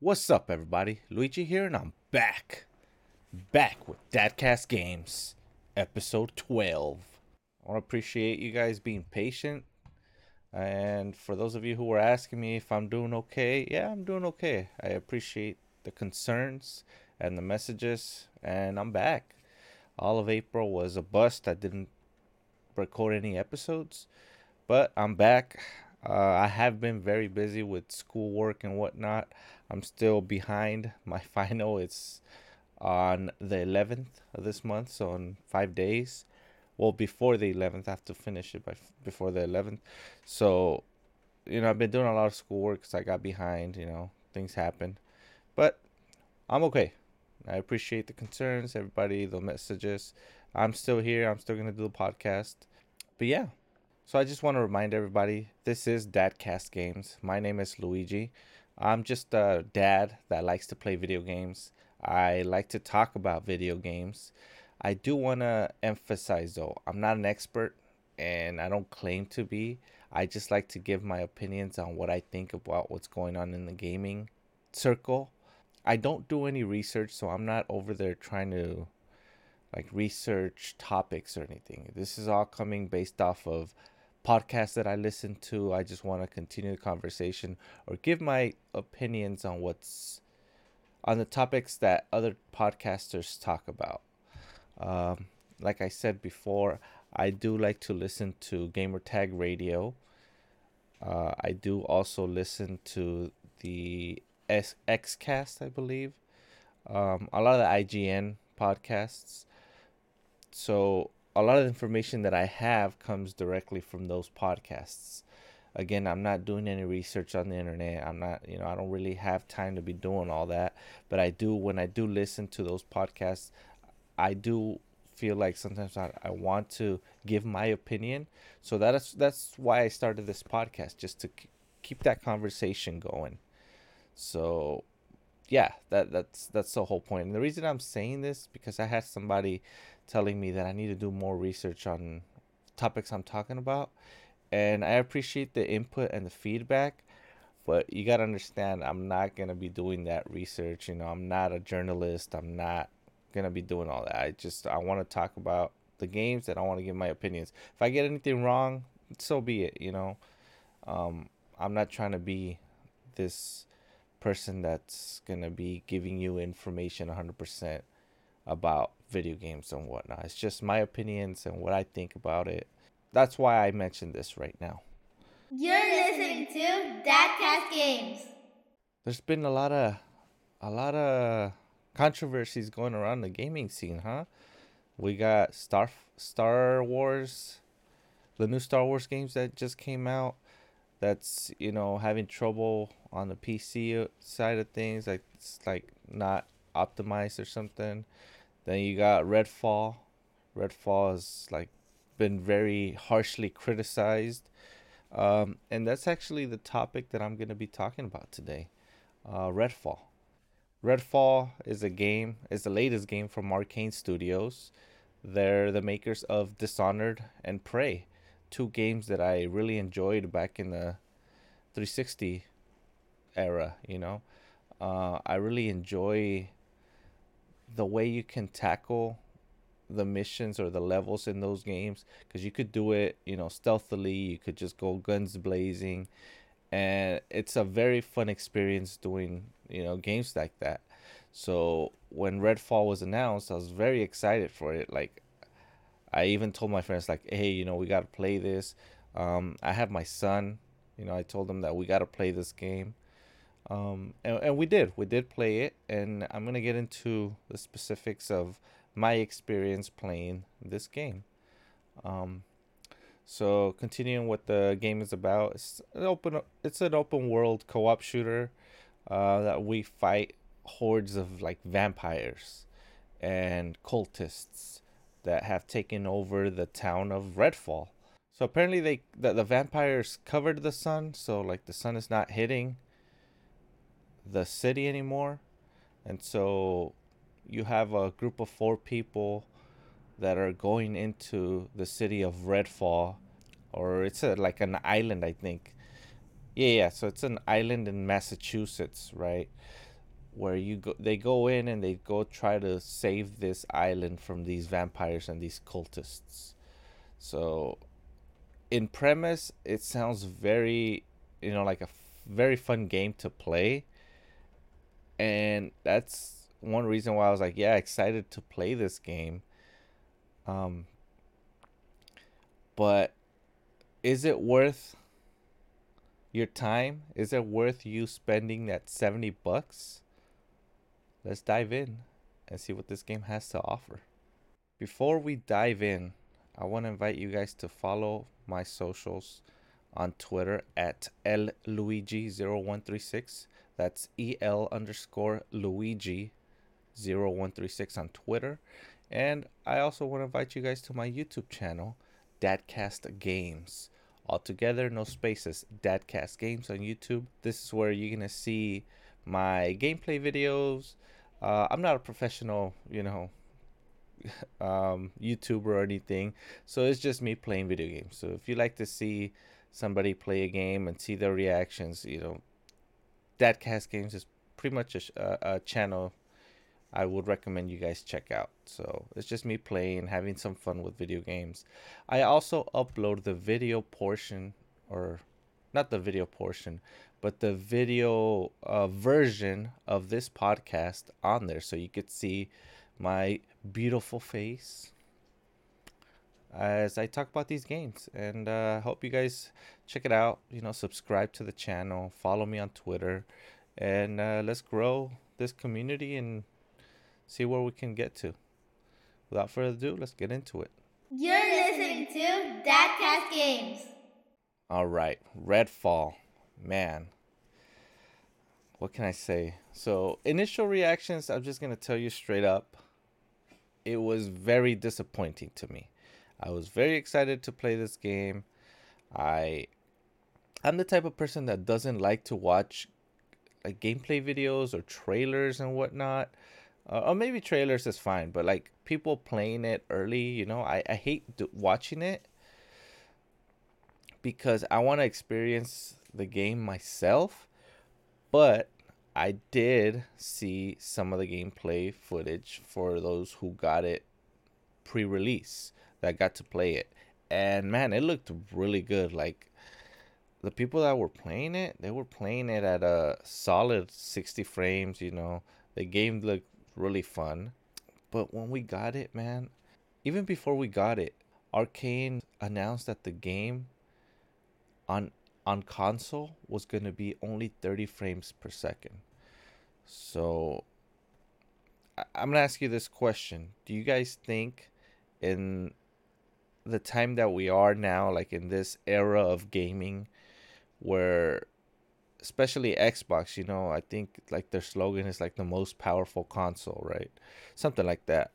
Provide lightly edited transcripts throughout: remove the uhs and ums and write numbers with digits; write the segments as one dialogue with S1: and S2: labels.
S1: What's up, everybody? Luigi here, and I'm back with Dadcast Games, episode 12. I want to appreciate you guys being patient, and for those of you who were asking me if I'm doing okay, yeah, I'm doing okay. I appreciate the concerns and the messages, and I'm back. All of April was a bust. I didn't record any episodes, but I'm back. I have been very busy with schoolwork and whatnot. I'm still behind my final. It's on the 11th of this month, so in 5 days. Well, before the 11th, I have to finish it before the 11th. So, I've been doing a lot of schoolwork because I got behind. Things happen, but I'm okay. I appreciate the concerns, everybody, the messages. I'm still here. I'm still gonna do the podcast. But yeah, so I just want to remind everybody this is Dadcast Games. My name is Luigi. I'm just a dad that likes to play video games. I like to talk about video games. I do want to emphasize though, I'm not an expert and I don't claim to be. I just like to give my opinions on what I think about what's going on in the gaming circle. I don't do any research, so I'm not over there trying to like research topics or anything. This is all coming based off of podcasts that I listen to. I just want to continue the conversation or give my opinions on what's on the topics that other podcasters talk about. Like I said before, I do like to listen to Gamertag Radio. I do also listen to the Xcast, I believe. A lot of the IGN podcasts. So a lot of the information that I have comes directly from those podcasts. Again, I'm not doing any research on the internet. I'm not, I don't really have time to be doing all that. But I do, when I do listen to those podcasts, I do feel like sometimes I want to give my opinion. So that's why I started this podcast, just to keep that conversation going. So yeah, that's the whole point. And the reason I'm saying this because I had somebody telling me that I need to do more research on topics I'm talking about, and I appreciate the input and the feedback, but you got to understand I'm not going to be doing that research. I'm not a journalist. I'm not going to be doing all that. I want to talk about the games and I want to give my opinions. If I get anything wrong, so be it. I'm not trying to be this person that's gonna be giving you information 100% about video games and whatnot. It's just my opinions and what I think about it. That's why I mentioned this right now.
S2: You're listening to Dadcast Games.
S1: There's been a lot of controversies going around the gaming scene, huh? We got Star Wars, the new Star Wars games that just came out. That's having trouble on the PC side of things, like it's like not optimized or something. Then you got Redfall. Redfall has like been very harshly criticized, and that's actually the topic that I'm gonna be talking about today. Redfall. Redfall is a game. Is the latest game from Arcane Studios. They're the makers of Dishonored and Prey, two games that I really enjoyed back in the 360 era. I really enjoy the way you can tackle the missions or the levels in those games because you could do it, stealthily. You could just go guns blazing, and it's a very fun experience doing, games like that. So when Redfall was announced, I was very excited for it. Like I even told my friends, like, hey, we got to play this. I have my son. I told him that we got to play this game. And we did. We did play it. And I'm going to get into the specifics of my experience playing this game. Um, so continuing what the game is about, it's an open world co-op shooter that we fight hordes of like vampires and cultists that have taken over the town of Redfall. So apparently the vampires covered the sun, so like the sun is not hitting the city anymore. And so you have a group of four people that are going into the city of Redfall, or it's like an island, I think. Yeah, yeah. So it's an island in Massachusetts, right? where they go in and they go try to save this island from these vampires and these cultists. So in premise, it sounds very, like a very fun game to play, and that's one reason why I was like, yeah, excited to play this game. Um, but is it worth your time? Is it worth you spending that $70? Let's dive in and see what this game has to offer. Before we dive in, I want to invite you guys to follow my socials on Twitter at LLuigi0136. That's EL_Luigi0136 on Twitter. And I also want to invite you guys to my YouTube channel, Dadcast Games. All together, no spaces, Dadcast Games on YouTube. This is where you're going to see my gameplay videos. I'm not a professional, YouTuber or anything, so it's just me playing video games. So if you like to see somebody play a game and see their reactions, Dadcast Games is pretty much a channel I would recommend you guys check out. So it's just me playing, having some fun with video games. I also upload the video portion, or not the video portion, but the video version of this podcast on there, so you could see my beautiful face as I talk about these games. And I hope you guys check it out. Subscribe to the channel, follow me on Twitter, and let's grow this community and see where we can get to. Without further ado, let's get into it.
S2: You're listening to Dadcast Games.
S1: All right, Redfall. Man, what can I say? So, initial reactions, I'm just going to tell you straight up. It was very disappointing to me. I was very excited to play this game. I'm the type of person that doesn't like to watch like gameplay videos or trailers and whatnot. Or maybe trailers is fine, but like people playing it early, I hate watching it because I want to experience the game myself. But I did see some of the gameplay footage for those who got it pre-release, that got to play it. And man, it looked really good. Like the people that were playing it, they were playing it at a solid 60 frames, The game looked really fun. But when we got it, man, even before we got it, Arcane announced that the game on console was going to be only 30 frames per second. So I'm going to ask you this question. Do you guys think in the time that we are now, like in this era of gaming, where especially Xbox, I think like their slogan is like the most powerful console, right? Something like that.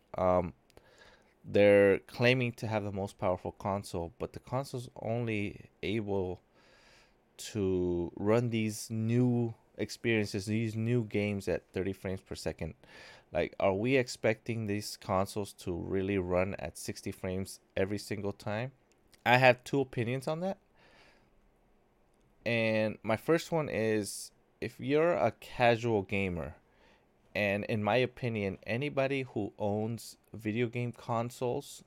S1: They're claiming to have the most powerful console, but the console's only able to run these new experiences, these new games at 30 frames per second. Like, are we expecting these consoles to really run at 60 frames every single time? I have two opinions on that. And my first one is, if you're a casual gamer, and in my opinion, anybody who owns video game consoles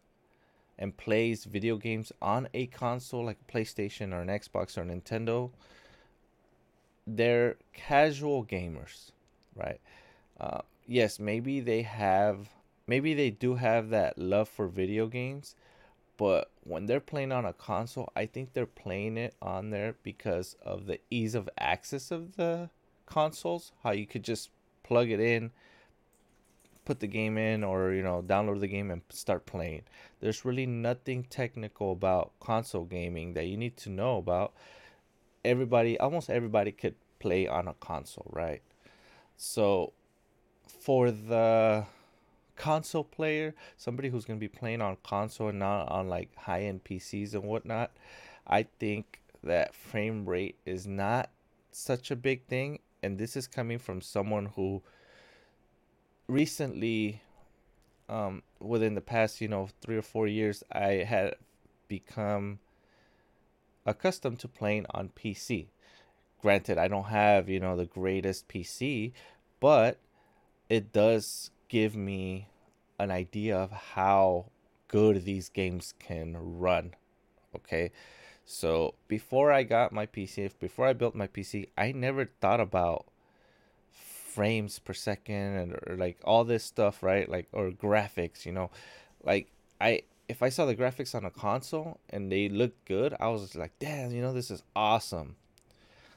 S1: and plays video games on a console like a PlayStation or an Xbox or Nintendo, they're casual gamers, right? Yes, maybe they do have that love for video games, but when they're playing on a console, I think they're playing it on there because of the ease of access of the consoles. How you could just plug it in, put the game in, or download the game and start playing. There's really nothing technical about console gaming that you need to know about. Almost everybody could play on a console, right? So for the console player, somebody who's going to be playing on console and not on like high-end PCs and whatnot, I think that frame rate is not such a big thing. And this is coming from someone who recently, within the past 3 or 4 years, I had become accustomed to playing on PC. Granted, I don't have the greatest PC, but it does give me an idea of how good these games can run. Okay. So before I got my PC, before I built my PC, I never thought about frames per second and or like all this stuff, right? Like, or graphics, like if I saw the graphics on a console and they looked good, I was like, damn, this is awesome.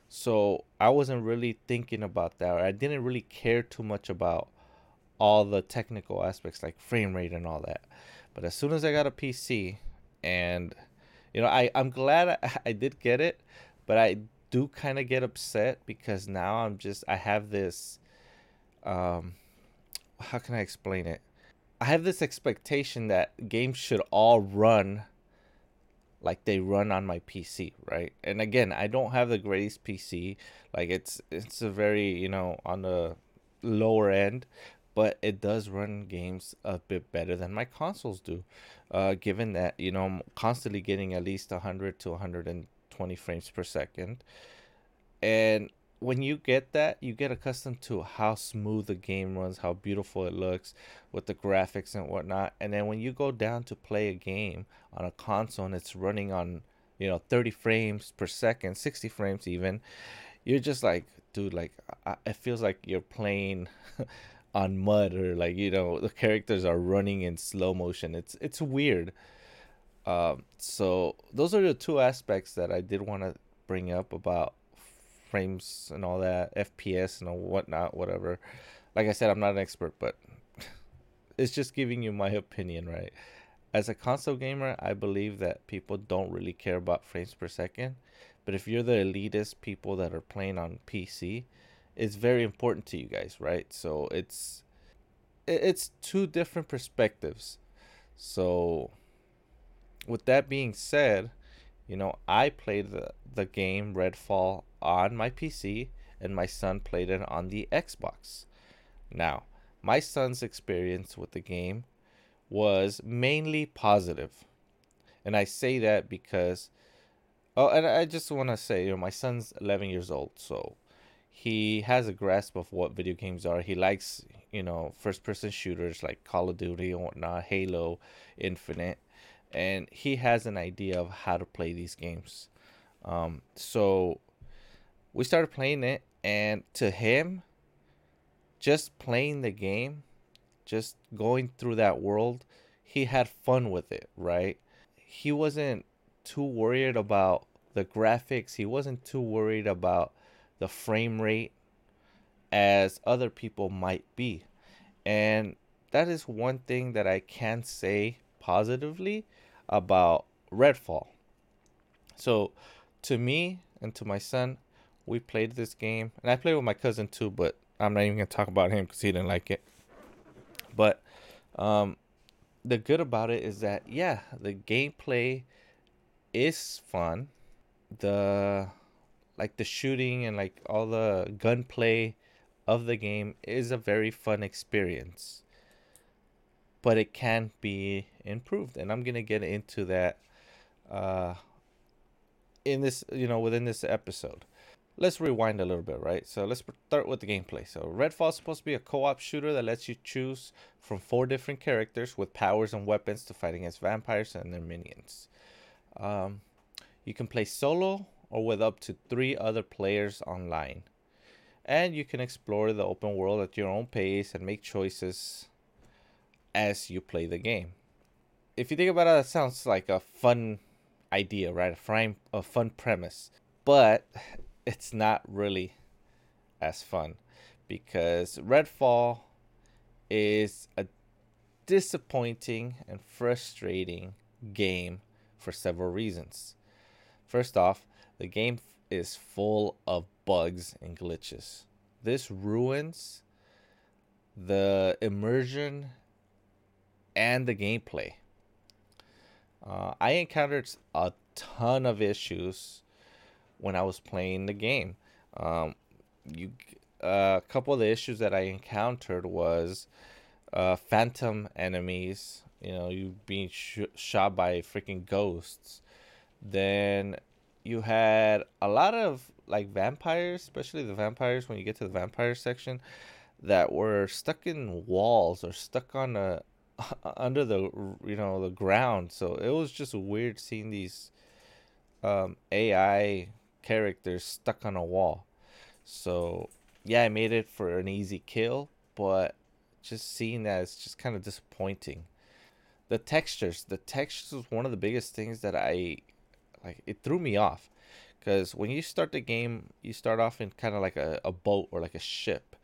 S1: So I wasn't really thinking about that. Or I didn't really care too much about all the technical aspects like frame rate and all that. But as soon as I got a PC, and I'm glad I did get it, but I do kind of get upset because now I have this um how can I explain it? I have this expectation that games should all run like they run on my PC, right? And again, I don't have the greatest PC. Like it's a very, on the lower end, but it does run games a bit better than my consoles do. Given that, I'm constantly getting at least 100 to 120 frames per second. And when you get that, you get accustomed to how smooth the game runs, how beautiful it looks with the graphics and whatnot. And then when you go down to play a game on a console and it's running on, 30 frames per second, 60 frames even, you're just like, dude, like, it feels like you're playing on mud, or like, the characters are running in slow motion. It's weird. So those are the two aspects that I did want to bring up about frames and all that, FPS and whatnot, whatever. Like I said, I'm not an expert, but it's just giving you my opinion, right? As a console gamer, I believe that people don't really care about frames per second. But if you're the elitist people that are playing on PC, it's very important to you guys, right? So it's two different perspectives. So with that being said, I played the game Redfall on my PC, and my son played it on the Xbox. Now, my son's experience with the game was mainly positive. And I say that because, oh, and I just want to say, my son's 11 years old, so he has a grasp of what video games are. He likes, first person shooters like Call of Duty and whatnot, Halo, Infinite, and he has an idea of how to play these games. So we started playing it, and to him, just playing the game, just going through that world, he had fun with it, right? He wasn't too worried about the graphics, he wasn't too worried about the frame rate as other people might be. And that is one thing that I can say positively about Redfall. So, to me and to my son, we played this game, and I played with my cousin too, but I'm not even gonna talk about him because he didn't like it. But um, the good about it is that, yeah, the gameplay is fun. The like the shooting and like all the gunplay of the game is a very fun experience, but it can be improved, and I'm gonna get into that uh, in this, within this episode. Let's rewind a little bit, right? So let's start with the gameplay. So Redfall is supposed to be a co-op shooter that lets you choose from 4 different characters with powers and weapons to fight against vampires and their minions. Um, you can play solo or with up to 3 other players online. And you can explore the open world at your own pace and make choices as you play the game. If you think about it, that sounds like a fun idea, right? A fun premise. But it's not really as fun, because Redfall is a disappointing and frustrating game for several reasons. First off, the game is full of bugs and glitches. This ruins the immersion and the gameplay. I encountered a ton of issues when I was playing the game. Um, a couple of the issues that I encountered was phantom enemies. You being shot by freaking ghosts. Then you had a lot of like vampires, especially the vampires. When you get to the vampire section, that were stuck in walls or stuck on a under the the ground. So it was just weird seeing these AI characters stuck on a wall. So yeah, I made it for an easy kill, but just seeing that it's just kind of disappointing. The textures was one of the biggest things that I like. It threw me off because when you start the game, you start off in kind of like a boat or like a ship,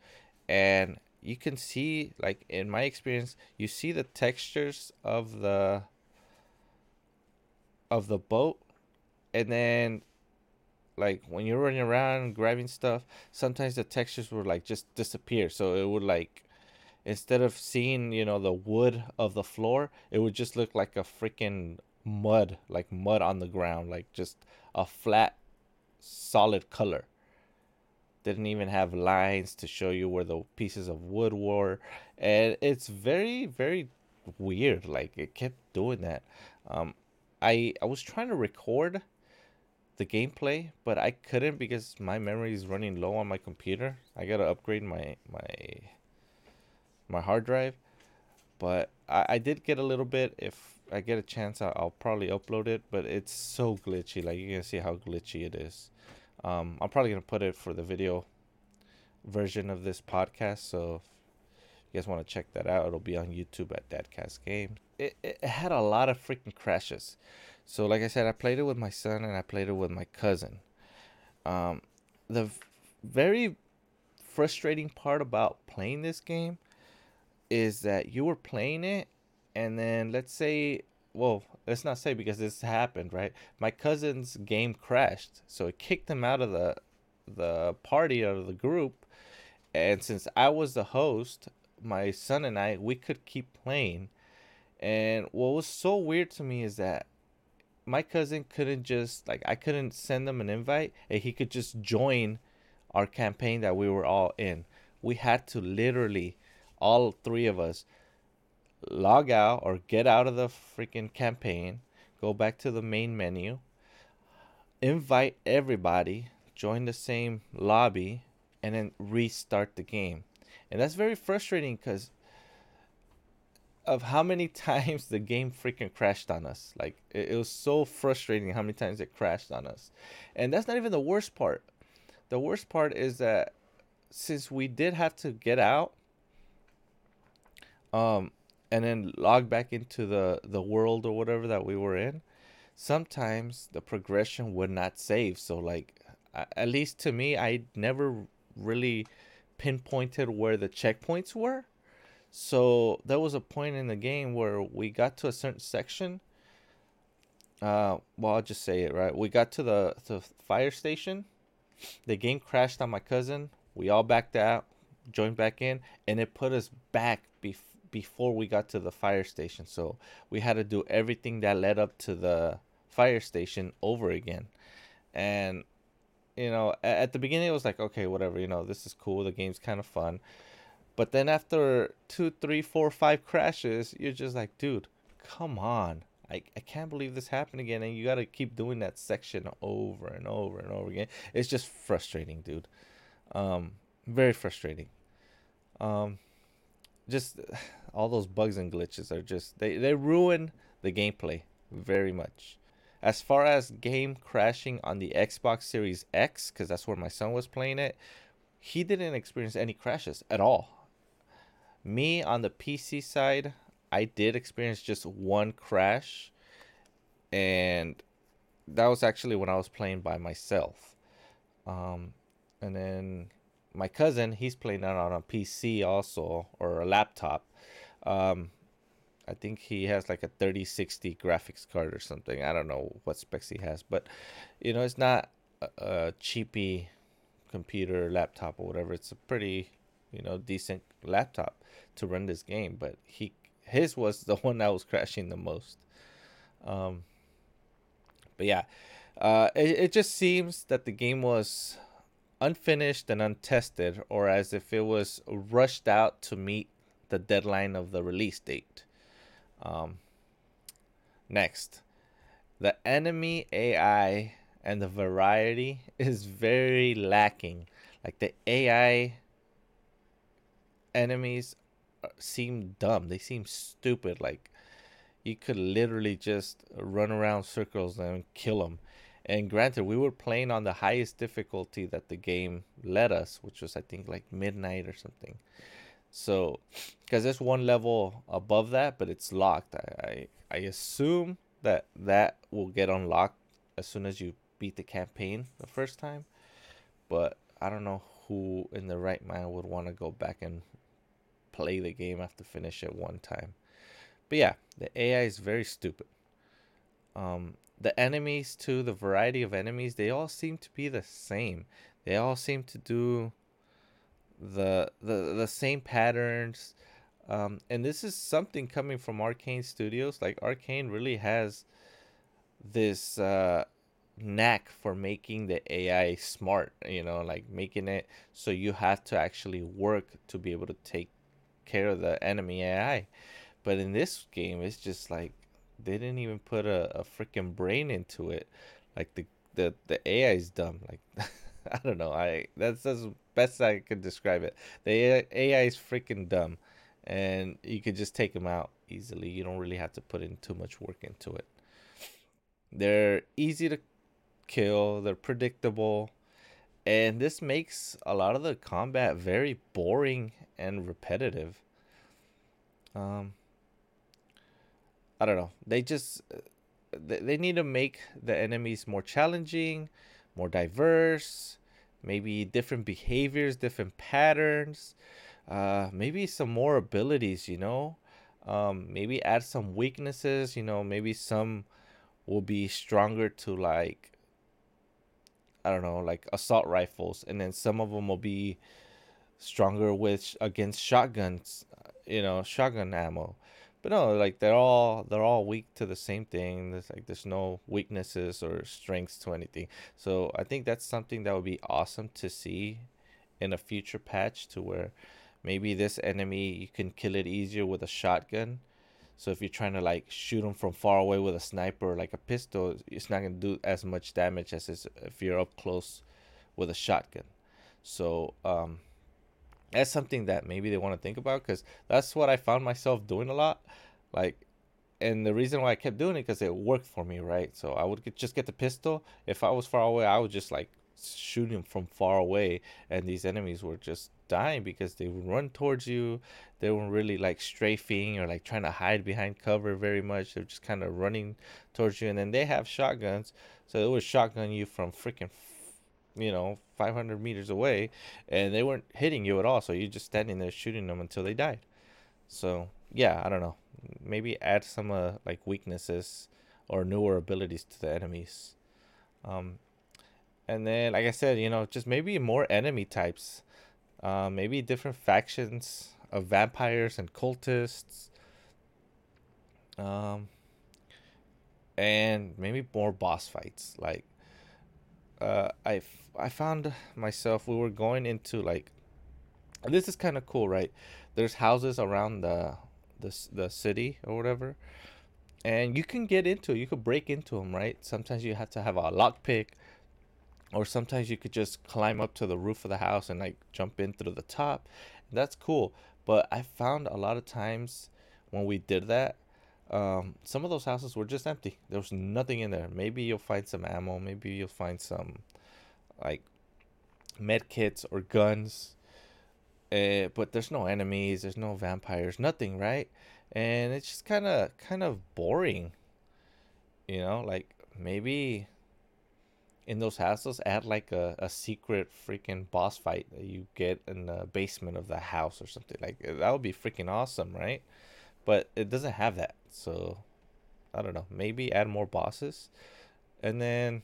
S1: and you can see, like in my experience, you see the textures of the boat, and then like when you're running around grabbing stuff, sometimes the textures would like just disappear. So it would like, instead of seeing the wood of the floor, it would just look like a freaking mud, like mud on the ground, like just a flat solid color. Didn't even have lines to show you where the pieces of wood were, and it's very very weird. Like it kept doing that. um I was trying to record the gameplay, but I couldn't because my memory is running low on my computer. I gotta upgrade my hard drive. But I did get a little bit. If I get a chance, I'll probably upload it. But it's so glitchy. Like you can see how glitchy it is. I'm probably gonna put it for the video version of this podcast. So if you guys want to check that out, it'll be on YouTube at Dadcast Games. It had a lot of freaking crashes. So like I said, I played it with my son and I played it with my cousin. Um, the very frustrating part about playing this game is that you were playing it, and then let's say, well, let's not say because this happened, right? My cousin's game crashed, so it kicked him out of the party, out of the group. And since I was the host, my son and we could keep playing. And what was so weird to me is that my cousin couldn't just, like, I couldn't send him an invite and he could just join our campaign that we were all in. We had to literally, all three of us, log out or get out of the freaking campaign, go back to the main menu, invite everybody, join the same lobby, and then restart the game. And that's very frustrating because of how many times the game freaking crashed on us. Like it was so frustrating how many times it crashed on us. And that's not even the worst part. The worst part is that since we did have to get out, um, and then log back into the world or whatever that we were in, sometimes the progression would not save. So like, at least to me, I never really pinpointed where the checkpoints were. So there was a point in the game where we got to a certain section. Well, I'll just say it, right. We got to the fire station. The game crashed on my cousin. We all backed out, joined back in, and it put us back before we got to the fire station. So we had to do everything that led up to the fire station over again. And at the beginning it was like, okay, whatever, this is cool. The game's kind of fun. But then after 2, 3, 4, 5 crashes, you're just like, dude, come on. I can't believe this happened again. And you got to keep doing that section over and over and over again. It's just frustrating, dude. Very frustrating. Um, just all those bugs and glitches are just, they ruin the gameplay very much. As far as game crashing on the Xbox Series X, because that's where my son was playing it, he didn't experience any crashes at all. Me on the PC side, I did experience just one crash, and that was actually when I was playing by myself. And then my cousin, he's playing that on a PC also, or a laptop. Um, I think he has like a 3060 graphics card or something. I don't know what specs he has, but it's not a cheapy computer, laptop, or whatever. It's a pretty, decent laptop to run this game. But his was the one that was crashing the most. But yeah, it just seems that the game was unfinished and untested, or as if it was rushed out to meet the deadline of the release date. Next, the enemy AI and the variety is very lacking. Like the AI enemies seem dumb. They seem stupid. Like you could literally just run around circles and kill them. And granted, we were playing on the highest difficulty that the game let us, which was I think like midnight or something. So, because there's one level above that, but it's locked. I assume that that will get unlocked as soon as you beat the campaign the first time. But I don't know who in the right mind would want to go back and play the game after finish it one time. But yeah, the AI is very stupid. The enemies too, the variety of enemies, they all seem to be the same. They all seem to do the same patterns. And this is something coming from Arcane Studios. Like Arcane really has this knack for making the AI smart, like making it so you have to actually work to be able to take care of the enemy AI. But in this game, it's just like they didn't even put a freaking brain into it. Like the AI is dumb. Like I don't know. That's the best I could describe it. The AI is freaking dumb, and you could just take them out easily. You don't really have to put in too much work into it. They're easy to kill. They're predictable, and this makes a lot of the combat very boring and repetitive. Um, I don't know. They need to make the enemies more challenging, more diverse, maybe different behaviors, different patterns, maybe some more abilities, maybe add some weaknesses, maybe some will be stronger to like, I don't know, like assault rifles, and then some of them will be stronger with against shotguns, shotgun ammo. But no, like they're all weak to the same thing. There's no weaknesses or strengths to anything. So I think that's something that would be awesome to see in a future patch, to where maybe this enemy you can kill it easier with a shotgun. So if you're trying to like shoot them from far away with a sniper or like a pistol, it's not gonna do as much damage as if you're up close with a shotgun. So that's something that maybe they want to think about, because that's what I found myself doing a lot. Like, and the reason why I kept doing it, because it worked for me, right? So I would just get the pistol. If I was far away, I would just like shoot him from far away, and these enemies were just dying because they would run towards you. They weren't really like strafing or like trying to hide behind cover very much. They're just kind of running towards you, and then they have shotguns, so it would shotgun you from freaking 500 meters away, and they weren't hitting you at all. So you're just standing there shooting them until they died. So yeah, I don't know. Maybe add some like weaknesses or newer abilities to the enemies. Um, and then, like I said, just maybe more enemy types. Maybe different factions of vampires and cultists. Um, and maybe more boss fights. Like I found myself, we were going into like, this is kind of cool, right? There's houses around the city or whatever, and you can get into, you could break into them, right? Sometimes you have to have a lockpick, or sometimes you could just climb up to the roof of the house and like jump in through the top. That's cool. But I found a lot of times when we did that, some of those houses were just empty. There was nothing in there. Maybe you'll find some ammo. Maybe you'll find some like med kits or guns. But there's no enemies. There's no vampires. Nothing, right? And it's just kind of boring. Like maybe in those houses add like a secret freaking boss fight that you get in the basement of the house or something. Like that would be freaking awesome, right? But it doesn't have that. So I don't know, maybe add more bosses. And then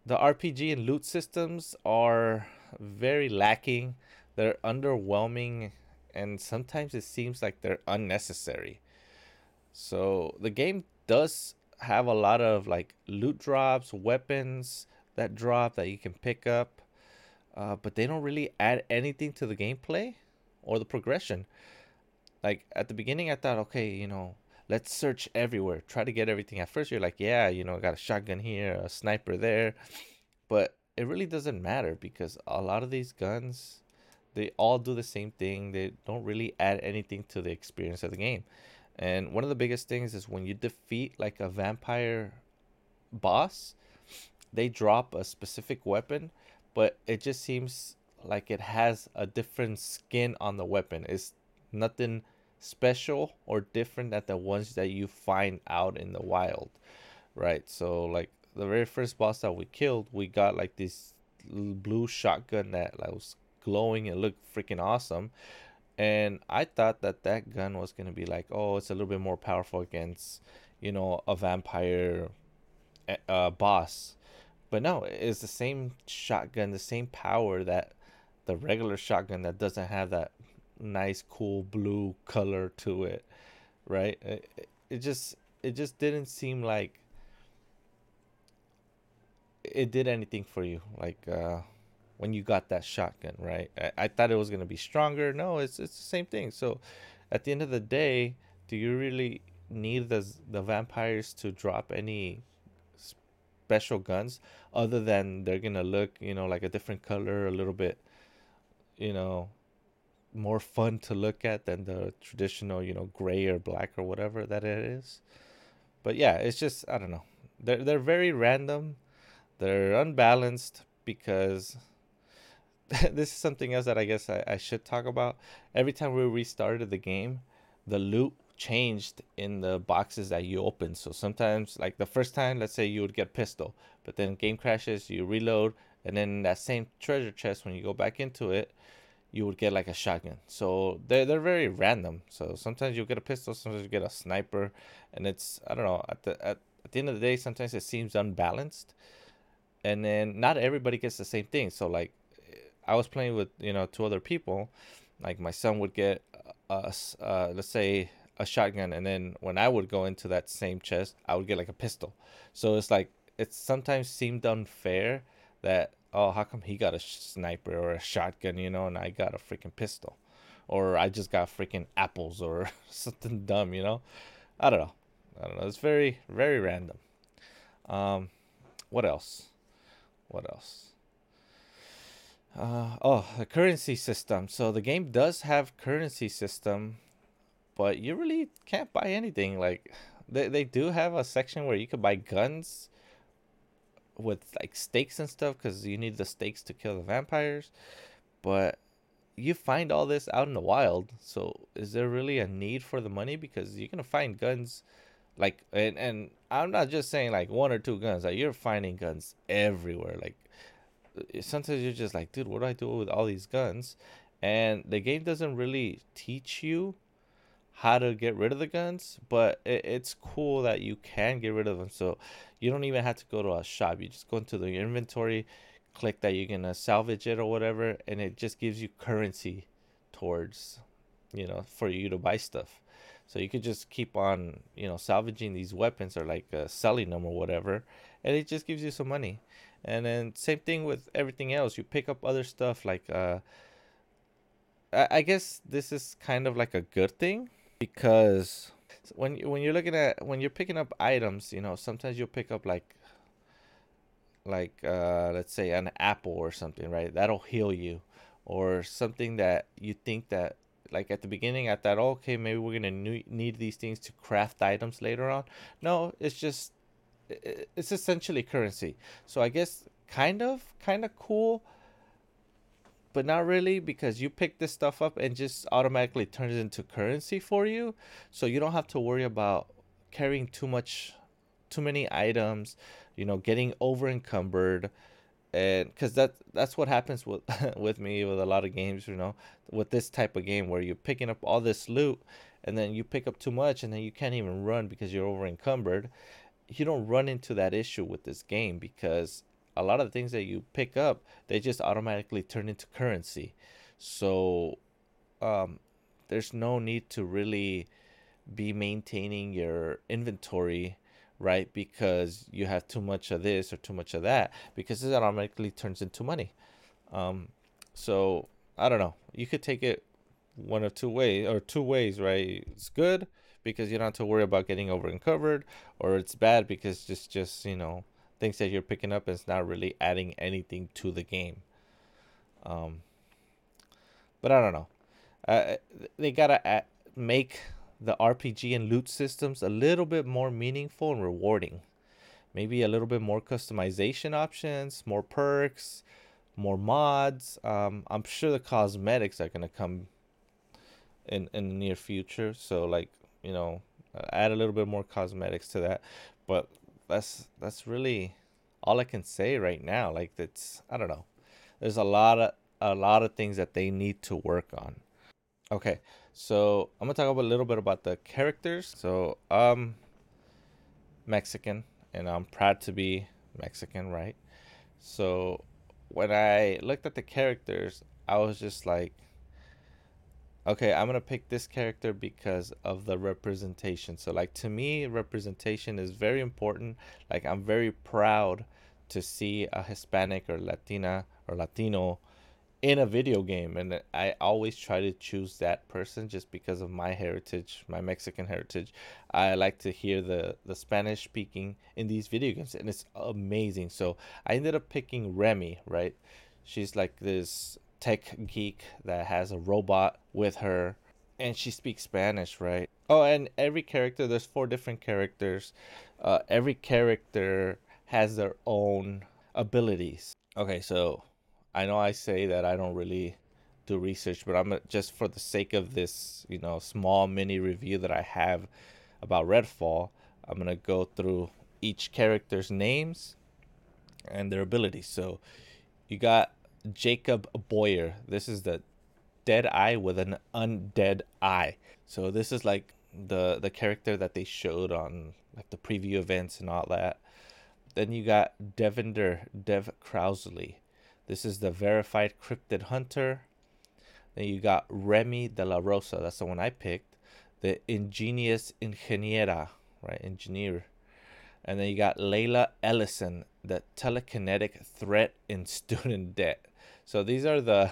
S1: the RPG and loot systems are very lacking. They're underwhelming, and sometimes it seems like they're unnecessary. So the game does have a lot of like loot drops, weapons that drop that you can pick up, but they don't really add anything to the gameplay or the progression. Like at the beginning, I thought, okay, let's search everywhere, try to get everything. At first, you're like, yeah, I got a shotgun here, a sniper there, but it really doesn't matter because a lot of these guns, they all do the same thing. They don't really add anything to the experience of the game. And one of the biggest things is when you defeat like a vampire boss, they drop a specific weapon, but it just seems like it has a different skin on the weapon. It's nothing special or different than the ones that you find out in the wild, right? So like the very first boss that we killed, we got like this blue shotgun that like was glowing and looked freaking awesome. And I thought that that gun was gonna be like, oh, it's a little bit more powerful against, a vampire boss. But no, it's the same shotgun, the same power that the regular shotgun that doesn't have that nice, cool blue color to it, right? It just didn't seem like it did anything for you, like when you got that shotgun, right? I thought it was gonna be stronger. No, it's the same thing. So, at the end of the day, do you really need the vampires to drop any special guns other than they're gonna look, like a different color, a little bit, you know, more fun to look at than the traditional, gray or black or whatever that it is. But yeah, it's just I don't know. They're very random. They're unbalanced because this is something else that I guess I should talk about. Every time we restarted the game, the loot changed in the boxes that you open. So sometimes, like the first time, let's say you would get pistol, but then game crashes, you reload, and then that same treasure chest, when you go back into it, you would get like a shotgun. So they're very random. So sometimes you get a pistol, sometimes you get a sniper, and it's I don't know. At the end of the day, sometimes it seems unbalanced, and then not everybody gets the same thing. So like I was playing with two other people. Like my son would get let's say a shotgun, and then when I would go into that same chest, I would get like a pistol. So it's like it sometimes seemed unfair that, oh, how come he got a sniper or a shotgun, and I got a freaking pistol, or I just got freaking apples or something dumb. I don't know. I don't know. It's very very random. What else? What else? Oh, the currency system. So the game does have currency system, but you really can't buy anything. Like they do have a section where you could buy guns with like stakes and stuff because you need the stakes to kill the vampires. But you find all this out in the wild. So is there really a need for the money? Because you're gonna find guns like and I'm not just saying like one or two guns. Like you're finding guns everywhere. Like sometimes you're just like, dude, what do I do with all these guns? And the game doesn't really teach you how to get rid of the guns, but it's cool that you can get rid of them. So you don't even have to go to a shop. You just go into the inventory, click that you're gonna salvage it or whatever, and it just gives you currency towards, for you to buy stuff. So you could just keep on, salvaging these weapons or like selling them or whatever, and it just gives you some money. And then same thing with everything else. You pick up other stuff like I guess this is kind of like a good thing because when you're picking up items, sometimes you'll pick up like let's say an apple or something, right? That'll heal you, or something that you think that like at the beginning I thought, oh, okay, maybe we're gonna need these things to craft items later on. No, it's just it's essentially currency. So I guess kind of cool, but not really because you pick this stuff up and just automatically turns it into currency for you. So you don't have to worry about carrying too many items, getting over encumbered. And because that's what happens with with me with a lot of games, with this type of game where you're picking up all this loot and then you pick up too much and then you can't even run because you're over encumbered. You don't run into that issue with this game because a lot of the things that you pick up, they just automatically turn into currency. So um, there's no need to really be maintaining your inventory, right? Because you have too much of this or too much of that, because it automatically turns into money. Um, so I don't know. You could take it one of two ways, right? It's good because you don't have to worry about getting over uncovered, or it's bad because just things that you're picking up is not really adding anything to the game. Um, But I don't know. Uh, they gotta make the RPG and loot systems a little bit more meaningful and rewarding. Maybe a little bit more customization options, more perks, more mods. I'm sure the cosmetics are gonna come in the near future. So like, add a little bit more cosmetics to that. But that's really all I can say right now. Like that's I don't know. There's a lot of things that they need to work on. Okay, so I'm gonna talk about a little bit about the characters. So Mexican, and I'm proud to be Mexican, right? So when I looked at the characters, I was just like, okay, I'm gonna pick this character because of the representation. So like to me, representation is very important. Like I'm very proud to see a Hispanic or Latina or Latino in a video game, and I always try to choose that person just because of my heritage, my Mexican heritage. I like to hear the Spanish speaking in these video games, and it's amazing. So I ended up picking Remy, right? She's like this tech geek that has a robot with her, and she speaks Spanish, right? Oh, and every character, there's four different characters. Every character has their own abilities. Okay, so I know I say that I don't really do research, but just for the sake of this, small mini review that I have about Redfall, I'm gonna go through each character's names and their abilities. So you got Jacob Boyer. This is the dead eye with an undead eye. So this is like the character that they showed on like the preview events and all that. Then you got Dev Krausley. This is the verified cryptid hunter. Then you got Remy de la Rosa. That's the one I picked. The ingenious ingeniera, right? Engineer. And then you got Layla Ellison, the telekinetic threat in student debt. So these are the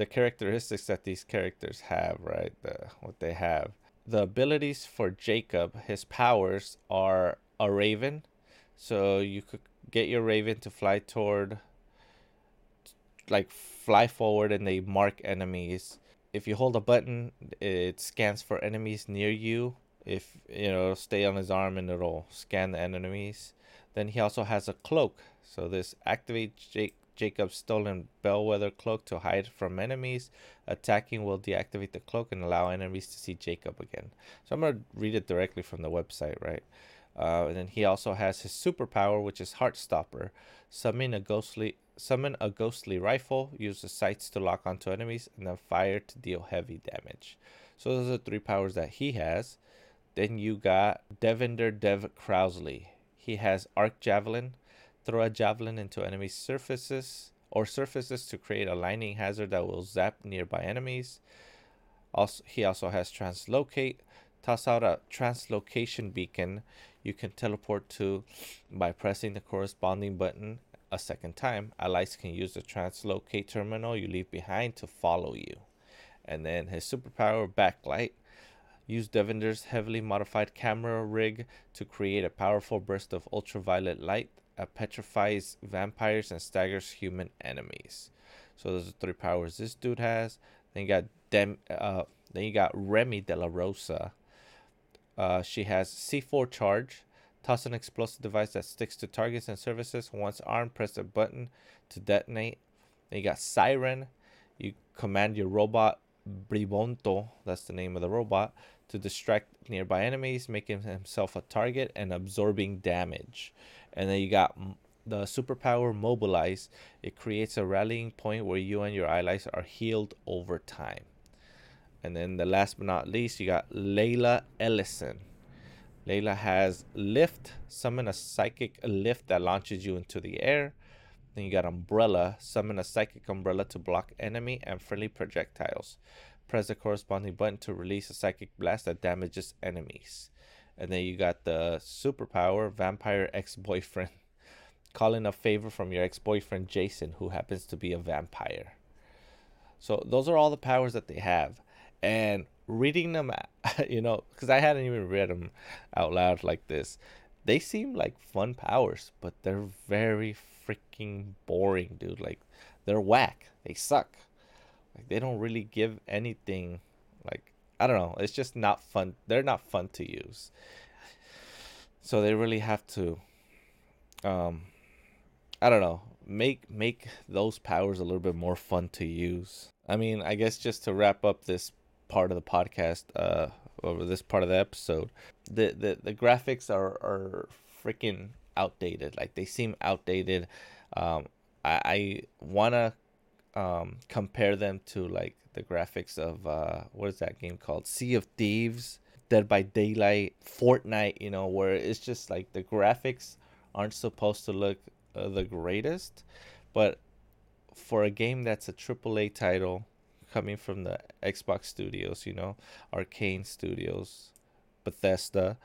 S1: characteristics that these characters have, right? What they have. The abilities for Jacob, his powers are a raven. So you could get your raven to fly forward, and they mark enemies. If you hold a button, it scans for enemies near you. If stay on his arm and it'll scan the enemies. Then he also has a cloak. So this activates Jacob's stolen bellwether cloak to hide from enemies. Attacking will deactivate the cloak and allow enemies to see Jacob again. So I'm gonna read it directly from the website, right? And then he also has his superpower, which is Heartstopper. Summon a ghostly rifle. Use the sights to lock onto enemies, and then fire to deal heavy damage. So those are three powers that he has. Then you got Dev Krausley. He has Arc Javelin. Throw a javelin into enemy surfaces to create a lightning hazard that will zap nearby enemies. He also has Translocate. Toss out a translocation beacon you can teleport to by pressing the corresponding button a second time. Allies can use the translocate terminal you leave behind to follow you. And then his superpower, Backlight. Use Devinder's heavily modified camera rig to create a powerful burst of ultraviolet light that petrifies vampires and staggers human enemies. So those are three powers this dude has. Then you got Remy de la Rosa. She has C4 charge. Toss an explosive device that sticks to targets and surfaces. Once armed, press a button to detonate. Then you got Siren. You command your robot, Bribonto, that's the name of the robot, to distract nearby enemies, making himself a target and absorbing damage. And then you got the superpower, Mobilize. It creates a rallying point where you and your allies are healed over time. And then the last but not least, you got Layla Ellison. Layla has Lift. Summon a psychic lift that launches you into the air. Then you got Umbrella. Summon a psychic umbrella to block enemy and friendly projectiles. Press the corresponding button to release a psychic blast that damages enemies. And then you got the superpower, Vampire Ex-Boyfriend. Call in a favor from your ex-boyfriend Jason, who happens to be a vampire. So those are all the powers that they have. And reading them, because I hadn't even read them out loud like this, they seem like fun powers, but they're very freaking boring, dude. Like, they're whack. They suck. Like they don't really give anything. Like I don't know. It's just not fun. They're not fun to use. So they really have to. Um, I don't know. Make those powers a little bit more fun to use. I mean, I guess just to wrap up this part of the podcast, or this part of the episode, the graphics are freaking outdated. Like they seem outdated. I wanna compare them to like the graphics of what is that game called? Sea of Thieves, Dead by Daylight, Fortnite. Where it's just like the graphics aren't supposed to look the greatest, but for a game that's a AAA title coming from the Xbox Studios, Arcane Studios, Bethesda,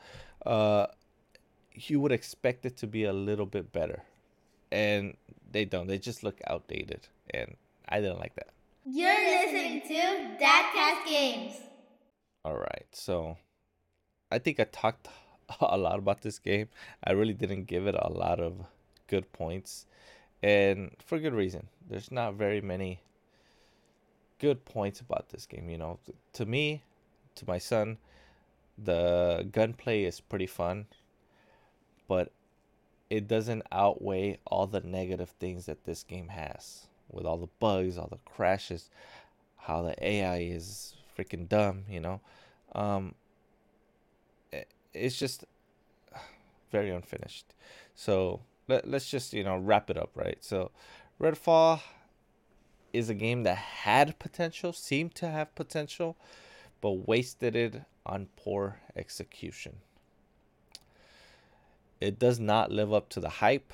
S1: uh, you would expect it to be a little bit better, and they don't. They just look outdated, and I didn't like that.
S2: You're listening to Dadcast Games.
S1: All right, so I think I talked a lot about this game. I really didn't give it a lot of good points, and for good reason. There's not very many good points about this game. To me, to my son, the gunplay is pretty fun, but it doesn't outweigh all the negative things that this game has, with all the bugs, all the crashes, how the AI is freaking dumb. Um, it's just very unfinished. So let's just wrap it up, right? So Redfall is a game that had potential, seemed to have potential, but wasted it on poor execution. It does not live up to the hype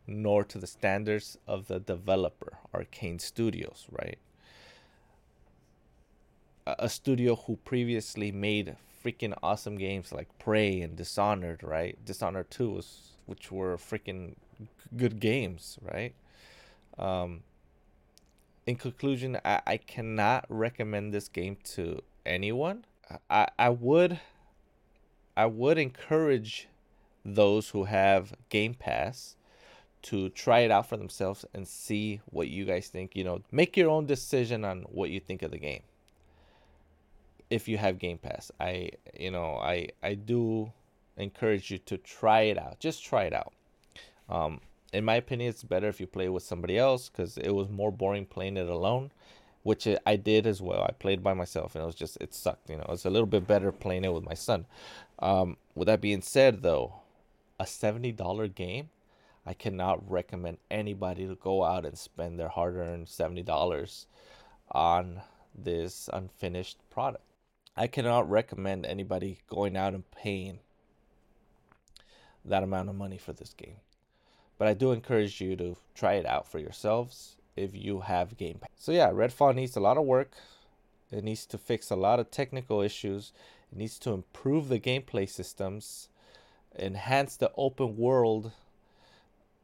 S1: nor to the standards of the developer, Arcane Studios, right? A studio who previously made freaking awesome games like Prey and Dishonored, right? Dishonored 2 which were freaking good games, right? Um, in conclusion, I cannot recommend this game to anyone. I would encourage those who have Game Pass to try it out for themselves and see what you guys think. Make your own decision on what you think of the game. If you have Game Pass, I do encourage you to try it out. Just try it out. In my opinion, it's better if you play with somebody else because it was more boring playing it alone, which I did as well. I played by myself and it sucked. It's a little bit better playing it with my son. With that being said, though, a $70 game, I cannot recommend anybody to go out and spend their hard-earned $70 on this unfinished product. I cannot recommend anybody going out and paying that amount of money for this game. But I do encourage you to try it out for yourselves if you have Game Pass. So yeah, Redfall needs a lot of work. It needs to fix a lot of technical issues. It needs to improve the gameplay systems, enhance the open world,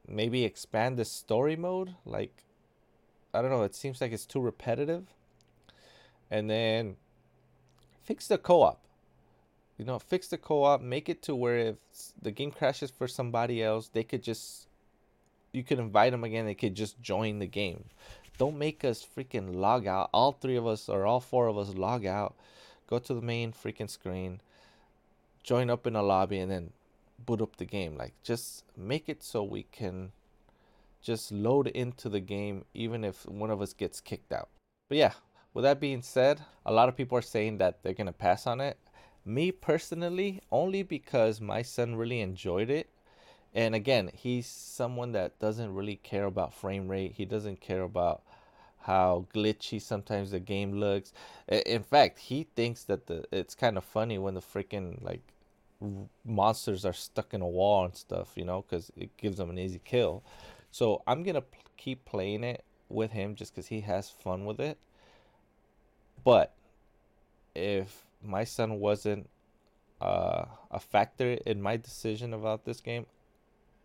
S1: maybe expand the story mode. Like, I don't know, it seems like it's too repetitive. And then fix the co-op. Fix the co-op, make it to where if the game crashes for somebody else, you could invite them again, they could just join the game. Don't make us freaking log out. All three of us or all four of us log out, go to the main freaking screen, join up in a lobby, and then boot up the game. Like, just make it so we can just load into the game even if one of us gets kicked out. But yeah, with that being said, a lot of people are saying that they're going to pass on it. Me personally, only because my son really enjoyed it. And again, he's someone that doesn't really care about frame rate. He doesn't care about how glitchy sometimes the game looks. In fact, he thinks that it's kind of funny when the freaking like monsters are stuck in a wall and stuff, because it gives them an easy kill. So I'm gonna keep playing it with him just because he has fun with it. But if my son wasn't a factor in my decision about this game,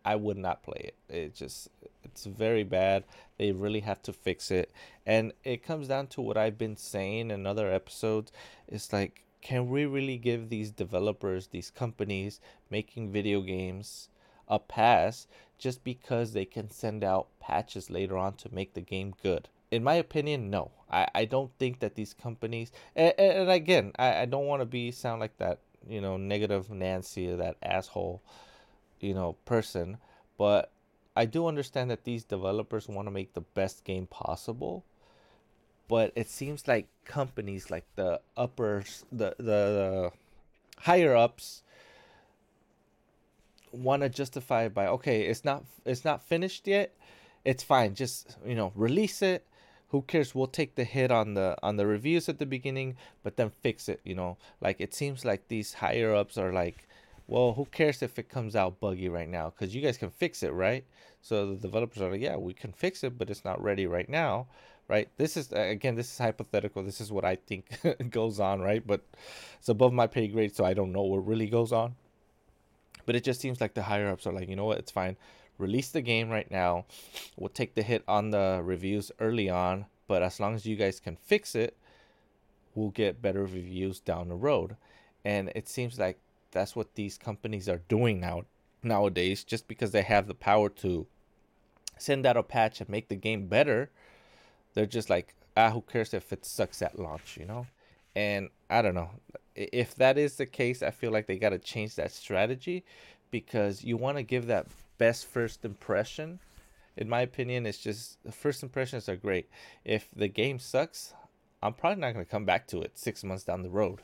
S1: I would not play it. It's very bad. They really have to fix it. And it comes down to what I've been saying in other episodes. It's like, can we really give these developers, these companies making video games, a pass just because they can send out patches later on to make the game good? in my opinion, no. I don't think that these companies, and again, I don't want to sound like that, negative Nancy or that asshole, person, but I do understand that these developers want to make the best game possible, but it seems like companies like the uppers, the higher ups want to justify it by, okay, it's not finished yet, it's fine, just release it, who cares, we'll take the hit on the reviews at the beginning, but then fix it, like it seems like these higher ups are like, well, who cares if it comes out buggy right now, because you guys can fix it, right? So the developers are like, yeah, we can fix it, but it's not ready right now, right? This is, again, this is hypothetical, this is what I think goes on, right? But it's above my pay grade, so I don't know what really goes on. But it just seems like the higher ups are like, you know what, it's fine. Release the game right now. We'll take the hit on the reviews early on, but as long as you guys can fix it, we'll get better reviews down the road. And it seems like that's what these companies are doing nowadays, just because they have the power to send out a patch and make the game better. They're just like, who cares if it sucks at launch. And I don't know. If that is the case, I feel like they got to change that strategy, because you want to give that best first impression. In my opinion, it's just the first impressions are great. If the game sucks, I'm probably not going to come back to it 6 months down the road.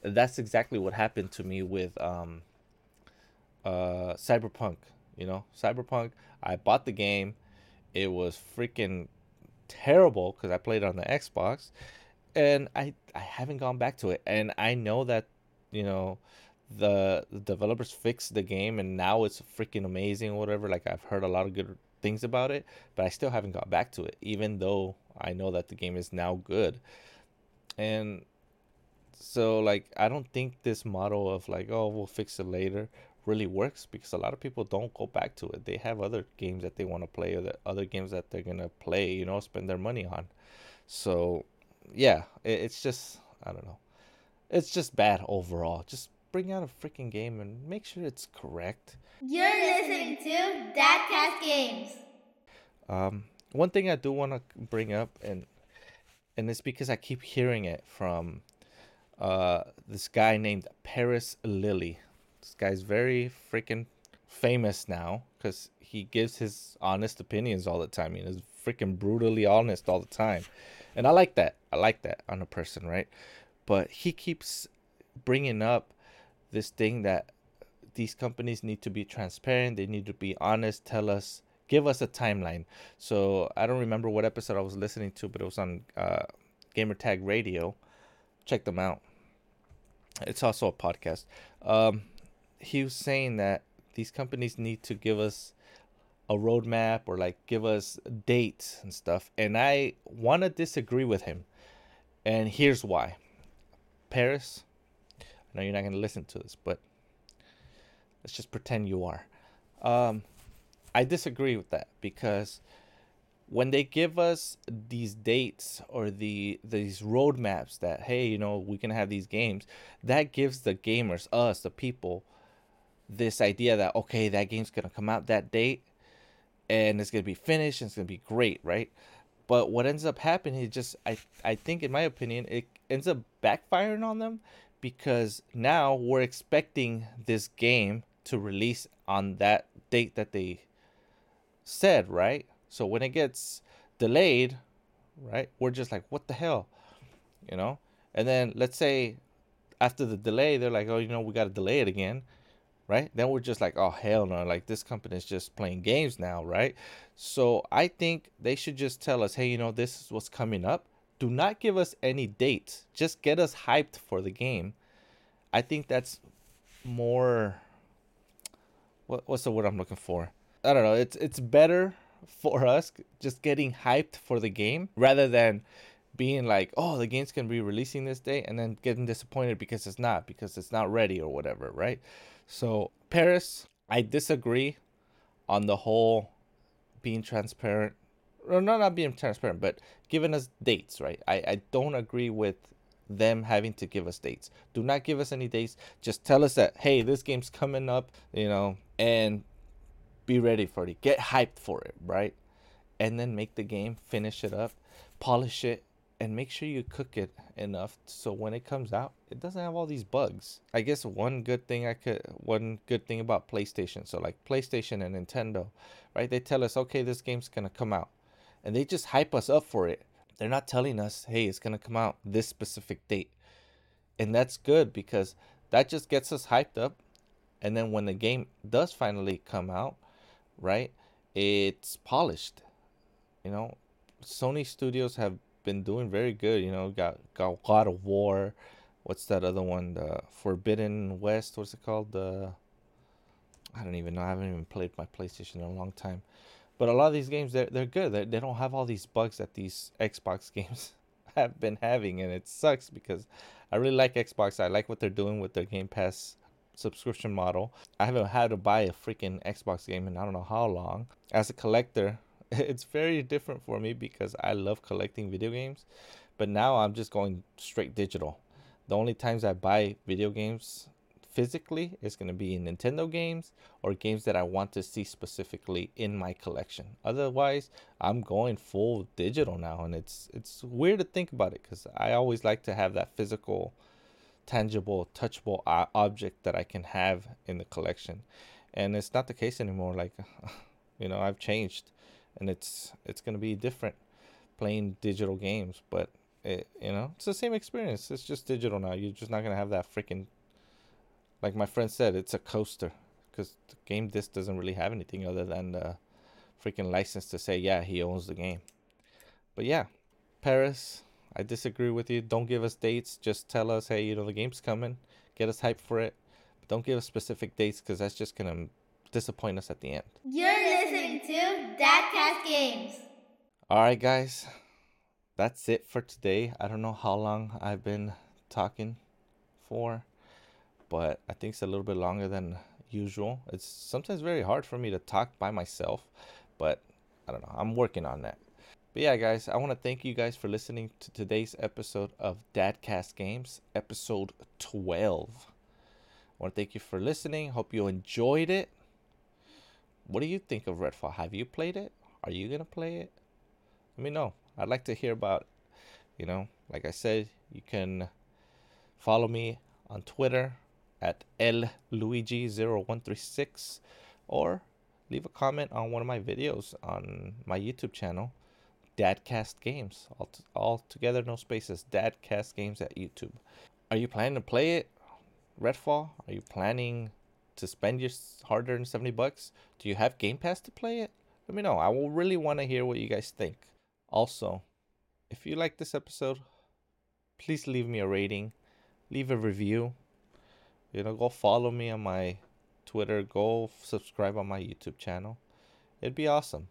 S1: That's exactly what happened to me with Cyberpunk. Cyberpunk, I bought the game. It was freaking terrible because I played it on the Xbox, and I haven't gone back to it. And I know that, the developers fixed the game and now it's freaking amazing or whatever. Like, I've heard a lot of good things about it, but I still haven't gone back to it, even though I know that the game is now good. And so, like, I don't think this model of like, oh, we'll fix it later really works, because a lot of people don't go back to it. They have other games that they want to play, or the other games that they're gonna play, spend their money on. So yeah, it's just, I don't know. It's just bad overall. Just bring out a freaking game and make sure it's correct.
S2: You're listening to Dadcast Games.
S1: One thing I do want to bring up, and it's because I keep hearing it from this guy named Paris Lilly. This guy's very freaking famous now because he gives his honest opinions all the time. He's freaking brutally honest all the time. And I like that. I like that on a person, right? But he keeps bringing up this thing that these companies need to be transparent. They need to be honest. Give us a timeline. So I don't remember what episode I was listening to, but it was on Gamertag Radio. Check them out. It's also a podcast. He was saying that these companies need to give us a roadmap, or like give us dates and stuff. And I want to disagree with him. And here's why. Paris, I know you're not going to listen to this, but let's just pretend you are. I disagree with that, because when they give us these dates or these roadmaps that, hey, we can have these games, that gives the gamers, us, the people, this idea that, okay, that game's going to come out that date and it's going to be finished and it's going to be great, right? But what ends up happening is just, I think, in my opinion, it ends up backfiring on them, because now we're expecting this game to release on that date that they said, right? So when it gets delayed, right, we're just like, what the hell, And then let's say after the delay, they're like, oh, we got to delay it again, right? Then we're just like, oh, hell no, like, this company is just playing games now, right? So I think they should just tell us, hey, this is what's coming up. Do not give us any dates. Just get us hyped for the game. I think that's more, what's the word I'm looking for? I don't know. It's better for us just getting hyped for the game, rather than being like, oh, the game's gonna be releasing this day, and then getting disappointed because it's not ready or whatever, right? So Paris, I disagree on the whole being transparent, or not being transparent, but giving us dates, right? I don't agree with them having to give us dates. Do not give us any dates. Just tell us that, hey, this game's coming up, and be ready for it. Get hyped for it, right? And then make the game, finish it up. polish it, and make sure you cook it enough so when it comes out, it doesn't have all these bugs. I guess one good thing about PlayStation, so like PlayStation and Nintendo, right? They tell us, okay, this game's gonna come out, and they just hype us up for it. They're not telling us, hey, it's gonna come out this specific date, and that's good because that just gets us hyped up. And then when the game does finally come out, right, it's polished. You know, Sony Studios have been doing very good. You know, got God of War. What's that other one? The Forbidden West. What's it called? I don't even know. I haven't even played my PlayStation in a long time. But a lot of these games, they're good. They don't have all these bugs that these Xbox games have been having, and it sucks because I really like Xbox. I like what they're doing with their Game Pass subscription model. I haven't had to buy a freaking Xbox game in I don't know how long. As a collector, it's very different for me because I love collecting video games, but now I'm just going straight digital. The only times I buy video games physically is going to be in Nintendo games or games that I want to see specifically in my collection. Otherwise, I'm going full digital now, and it's weird to think about it because I always like to have that physical, tangible, touchable object that I can have in the collection, and it's not the case anymore. Like, I've changed, and it's gonna be different playing digital games, but it's the same experience. It's just digital now. You're just not gonna have that freaking, like my friend said, it's a coaster because the game disc doesn't really have anything other than the freaking license to say, yeah, he owns the game. But yeah, Paris, I disagree with you. Don't give us dates. Just tell us, hey, the game's coming. Get us hyped for it. But don't give us specific dates because that's just going to disappoint us at the end.
S2: You're listening to Dadcast Games.
S1: All right, guys. That's it for today. I don't know how long I've been talking for, but I think it's a little bit longer than usual. It's sometimes very hard for me to talk by myself, but I don't know. I'm working on that. But yeah, guys, I want to thank you guys for listening to today's episode of Dadcast Games, episode 12. I want to thank you for listening. Hope you enjoyed it. What do you think of Redfall? Have you played it? Are you going to play it? Let me know. I'd like to hear about it. Like I said, you can follow me on Twitter at LLuigi0136 or leave a comment on one of my videos on my YouTube channel, Dadcast Games. All together, no spaces. Dadcast Games at YouTube. Are you planning to play it? Redfall? Are you planning to spend your hard-earned $70? Do you have Game Pass to play it? Let me know. I will really want to hear what you guys think. Also, if you like this episode, please leave me a rating. Leave a review. Go follow me on my Twitter. Go subscribe on my YouTube channel. It'd be awesome.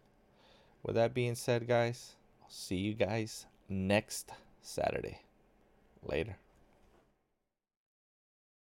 S1: With that being said, guys, I'll see you guys next Saturday. Later.